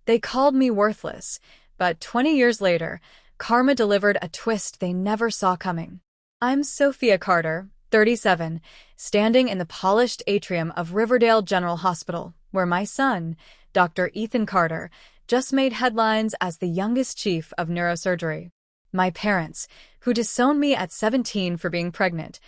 They called me worthless, but 20 years later, karma delivered a twist they never saw coming. I'm Sophia Carter, 37, standing in the polished atrium of Riverdale General Hospital, where my son, Dr. Ethan Carter, just made headlines as the youngest chief of neurosurgery. My parents, who disowned me at 17 for being pregnant,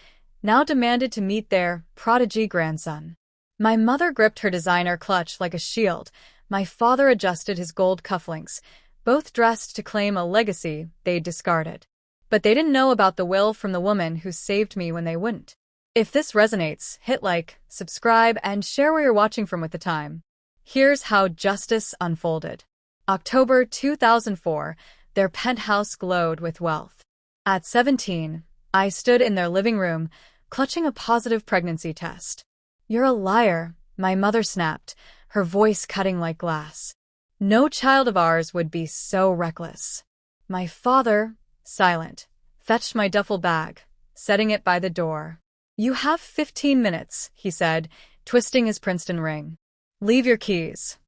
now demanded to meet their prodigy grandson. My mother gripped her designer clutch like a shield. My father adjusted his gold cufflinks, both dressed to claim a legacy they'd discarded. But they didn't know about the will from the woman who saved me when they wouldn't. If this resonates, hit like, subscribe, and share where you're watching from with the time. Here's how justice unfolded. October 2004, their penthouse glowed with wealth. At 17, I stood in their living room, clutching a positive pregnancy test. "You're a liar," my mother snapped, her voice cutting like glass. "No child of ours would be so reckless." My father, silent, fetched my duffel bag, setting it by the door. "You have 15 minutes, he said, twisting his Princeton ring. "Leave your keys."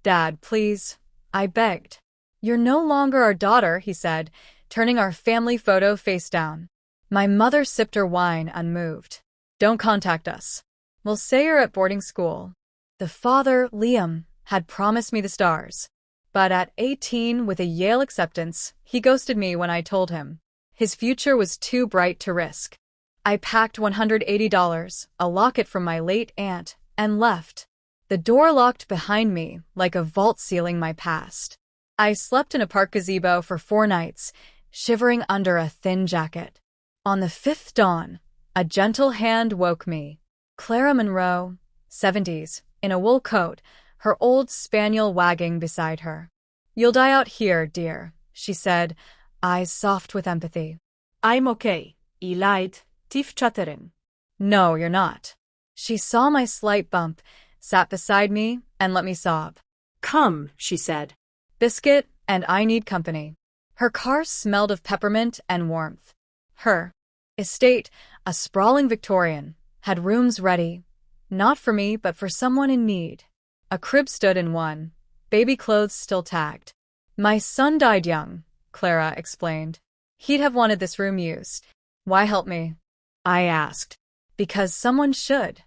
"Dad, please," I begged. "You're no longer our daughter," he said, turning our family photo face down. My mother sipped her wine unmoved. "Don't contact us. We'll say you're at boarding school." The father, Liam, had promised me the stars. But at 18, with a Yale acceptance, he ghosted me when I told him. His future was too bright to risk. I packed $180, a locket from my late aunt, and left. The door locked behind me like a vault sealing my past. I slept in a park gazebo for 4 nights, shivering under a thin jacket. On the 5th dawn, a gentle hand woke me. Clara Monroe, 70s, in a wool coat, her old spaniel wagging beside her. "You'll die out here, dear," she said, eyes soft with empathy. "I'm okay," I lied, teeth chattering. "No, you're not." She saw my slight bump, sat beside me, and let me sob. "Come," she said. "Biscuit, and I need company." Her car smelled of peppermint and warmth. Her estate, a sprawling Victorian, had rooms ready, not for me but for someone in need. A crib stood in one, baby clothes still tagged. "My son died young," Clara explained. "He'd have wanted this room used." "Why help me?" I asked. "Because someone should."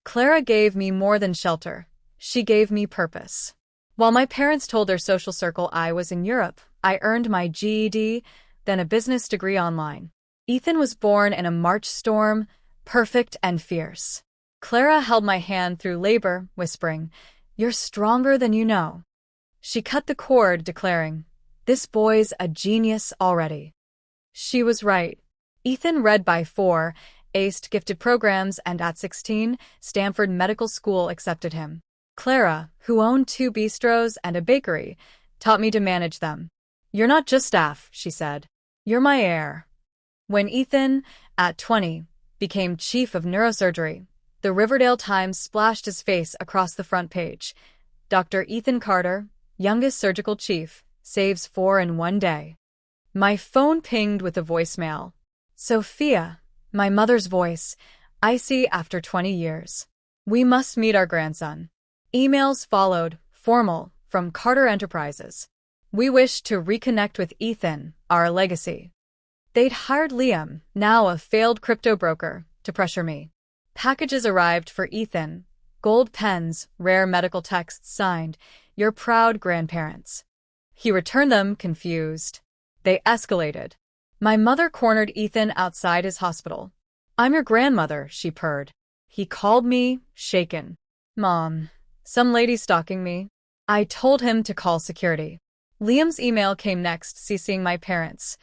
Clara gave me more than shelter. She gave me purpose. While my parents told their social circle I was in Europe, I earned my GED, then a business degree online. Ethan was born in a March storm, perfect and fierce. Clara held my hand through labor, whispering, "You're stronger than you know." She cut the cord, declaring, "This boy's a genius already." She was right. Ethan read by 4, aced gifted programs, and at 16, Stanford Medical School accepted him. Clara, who owned 2 bistros and a bakery, taught me to manage them. "You're not just staff," she said. "You're my heir." When Ethan, at 20, became chief of neurosurgery, the Riverdale Times splashed his face across the front page. Dr. Ethan Carter, youngest surgical chief, saves 4 in one day. My phone pinged with a voicemail. "Sophia," my mother's voice, icy after 20 years. "We must meet our grandson." Emails followed, formal, from Carter Enterprises. "We wish to reconnect with Ethan, our legacy." They'd hired Liam, now a failed crypto broker, to pressure me. Packages arrived for Ethan, gold pens, rare medical texts signed, "Your proud grandparents." He returned them, confused. They escalated. My mother cornered Ethan outside his hospital. "I'm your grandmother," she purred. He called me, shaken. "Mom, some lady stalking me." I told him to call security. Liam's email came next, CCing my parents.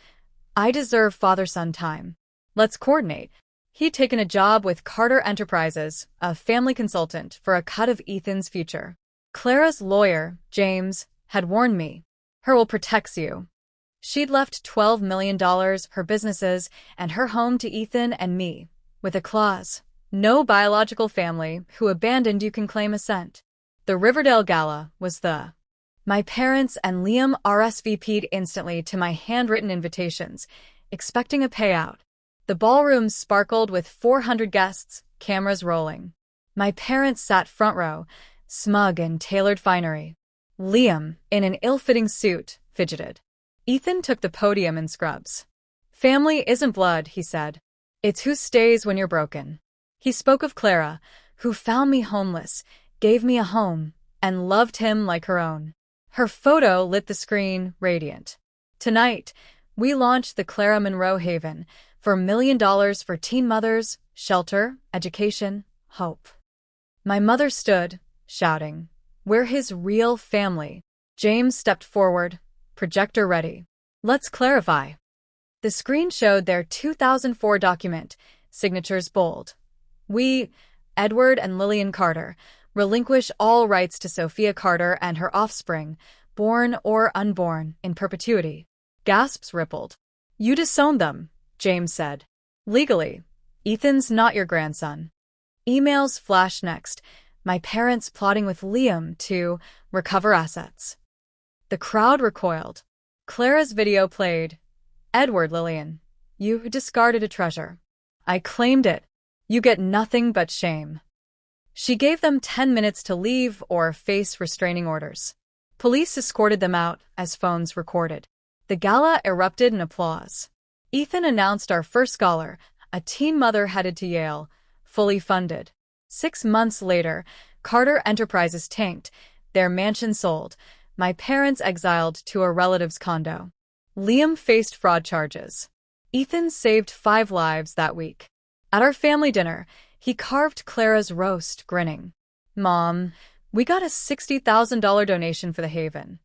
"I deserve father-son time. Let's coordinate." He'd taken a job with Carter Enterprises, a family consultant, for a cut of Ethan's future. Clara's lawyer, James, had warned me. "Her will protects you." She'd left $12 million, her businesses, and her home to Ethan and me, with a clause: "No biological family who abandoned you can claim assent." The Riverdale Gala was the. My parents and Liam RSVP'd instantly to my handwritten invitations, expecting a payout. The ballroom sparkled with 400 guests, cameras rolling. My parents sat front row, smug in tailored finery. Liam, in an ill-fitting suit, fidgeted. Ethan took the podium in scrubs. Family isn't blood, he said. It's who stays when you're broken. He spoke of Clara, who found me homeless, gave me a home, and loved him like her own. Her photo lit the screen, radiant. Tonight, we launched the Clara Monroe Haven for $1 million for teen mothers, shelter, education, hope. My mother stood, shouting, "We're his real family." James stepped forward, projector ready. Let's clarify. The screen showed their 2004 document, signatures bold. We, Edward and Lillian Carter, relinquish all rights to Sophia Carter and her offspring, born or unborn, in perpetuity. Gasps rippled. You disowned them, James said. Legally. Ethan's not your grandson. Emails flashed next, my parents plotting with Liam to recover assets. The crowd recoiled. Clara's video played. Edward, Lillian, you discarded a treasure. I claimed it. You get nothing but shame. She gave them 10 minutes to leave or face restraining orders. Police escorted them out as phones recorded. The gala erupted in applause. Ethan announced our first scholar, a teen mother headed to Yale, fully funded. 6 months later, Carter Enterprises tanked, their mansion sold, my parents exiled to a relative's condo. Liam faced fraud charges. Ethan saved 5 lives that week. At our family dinner, he carved Clara's roast, grinning. Mom, we got a $60,000 donation for the Haven.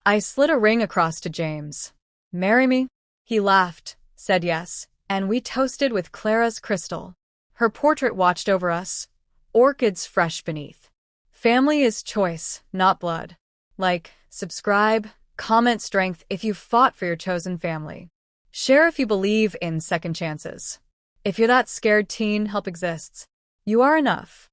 I slid a ring across to James. Marry me? He laughed, said yes, and we toasted with Clara's crystal. Her portrait watched over us, orchids fresh beneath. Family is choice, not blood. Like, subscribe, comment strength if you fought for your chosen family. Share if you believe in second chances. If you're that scared teen, help exists. You are enough.